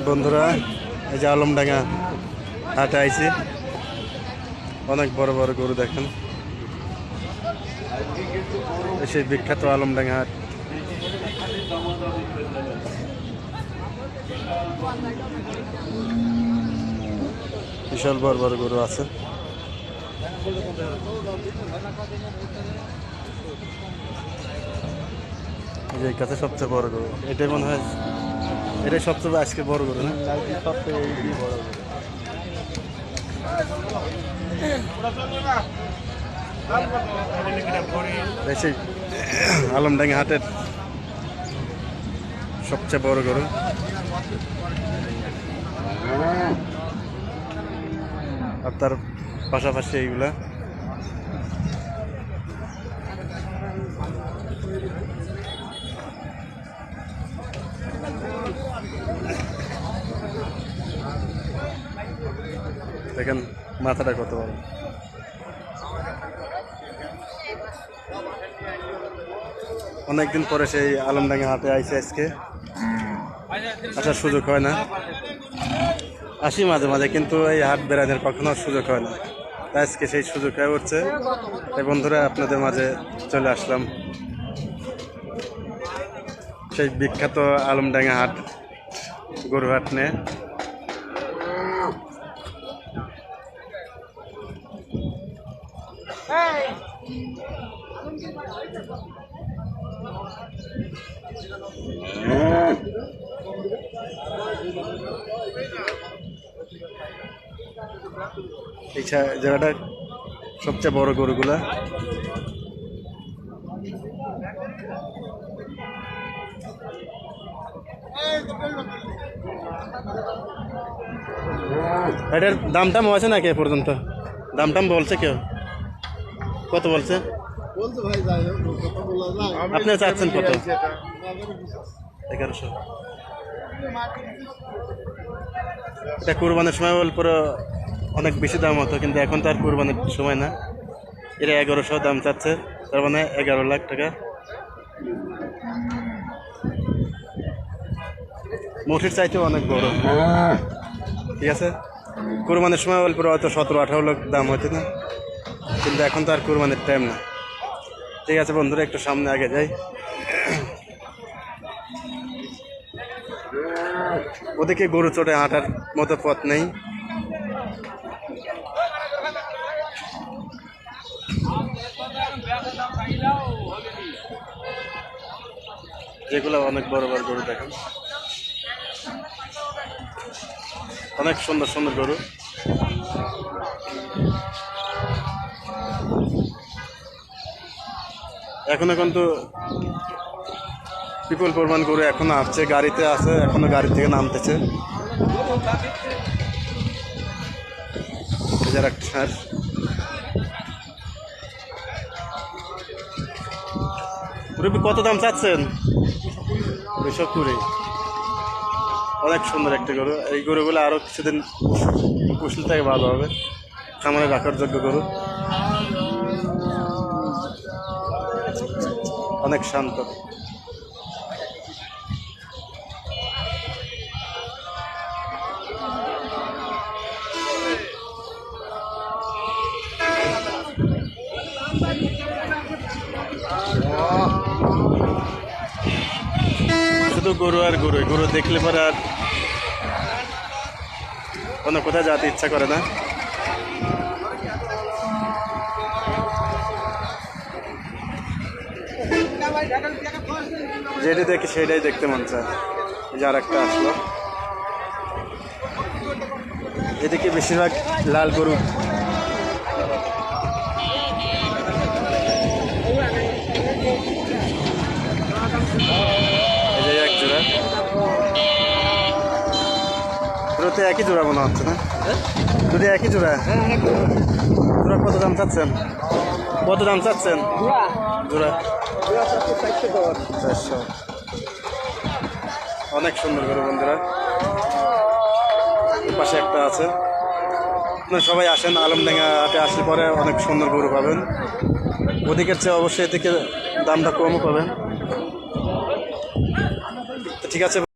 বন্ধুরা, এই যে আলমডাঙ্গা হাটে আইছি। অনেক বড় বড় গরু দেখেন, সেই বিখ্যাত আলমডাঙ্গা হাট। বিশাল বড় বড় গরু আছে। এই কাছে সবচেয়ে বড় গরু এটাই মনে হয়, এটাই সবচেয়ে আজকে বড় গরু না? সবচেয়ে বড় গরু। সেই আলমডাঙ্গা হাটের সবচেয়ে বড় গরু। আর তার পাশাপাশি এইগুলা দেখেন, মাথাটা কত বড়। অনেকদিন পরে সেই আলমডাঙ্গা হাটে আইসে আজকে। আসার সুযোগ হয় না, আসি মাঝে মাঝে, কিন্তু এই হাট বেড়ানোর কখনো সুযোগ হয় না। আজকে সেই সুযোগ হয়ে উঠছে। তাই বন্ধুরা, আপনাদের মাঝে চলে আসলাম সেই বিখ্যাত আলমডাঙ্গা হাট, গরু হাট নিয়ে। এই জায়গাটা সবচেয়ে বড় গরুগুলা। এটার দাম টাম হয়েছে নাকি এ পর্যন্ত? দাম টাম বলছে কেউ? কত বলছে? আপনি চাচ্ছেন কত? 1100। এটা কুরবানের সময় পরে অনেক বেশি দাম হতো, কিন্তু এখন তো আর কুরবানের সময় না। এরা 1100 দাম চাচ্ছে, তার মানে 11 লাখ টাকা। মোটির চাইতেও অনেক বড়। ঠিক আছে, কুরবানের সময় পরে হয়তো 17-18 লাখ দাম হতো না, কিন্তু এখন তো আর কুরবানির টাইম না। ঠিক আছে বন্ধুরা, একটু সামনে আগে যাই। ওদিকে গরু চড়ে হাঁটার মতো পথ নেই। যেগুলো অনেক বড় বড় গরু দেখেন, অনেক সুন্দর সুন্দর গরু। এখনো কিন্তু বিপুল পরিমাণ গরু এখনো আসছে, গাড়িতে আছে, এখনো গাড়ি থেকে নামতেছে। কত দাম চাচ্ছেন? 220। অনেক সুন্দর একটা গরু। এই গরুগুলো আরো কিছুদিন পুষলে থেকে ভালো হবে, খামারে রাখার যোগ্য গরু। অনেক শান্ত। শুধু গরু আর গরু, গরু দেখলে পরে আর অন্য কোথায় যেতে ইচ্ছা করে না। যেটা দেখি সেটাই দেখতে মন চায়। এই যে আর একটা আসলো, এদিকে বেশিরভাগ লাল গরু। এই যে এক জোড়া, দুটোতে একই জোড়া মনে হচ্ছে না? দুটো একই জোড়া। জোড়া কত দাম চাচ্ছেন? কত দাম চাচ্ছেন জোড়া? 400। অনেক সুন্দর গরু বন্ধুরা। পাশে একটা আছে। আপনারা সবাই আসেন, আলমডাঙ্গা হাটে আসলে পরে অনেক সুন্দর গরু পাবেন। ওদিকের চেয়ে অবশ্যই এদিকে দামটা কমও পাবেন। ঠিক আছে।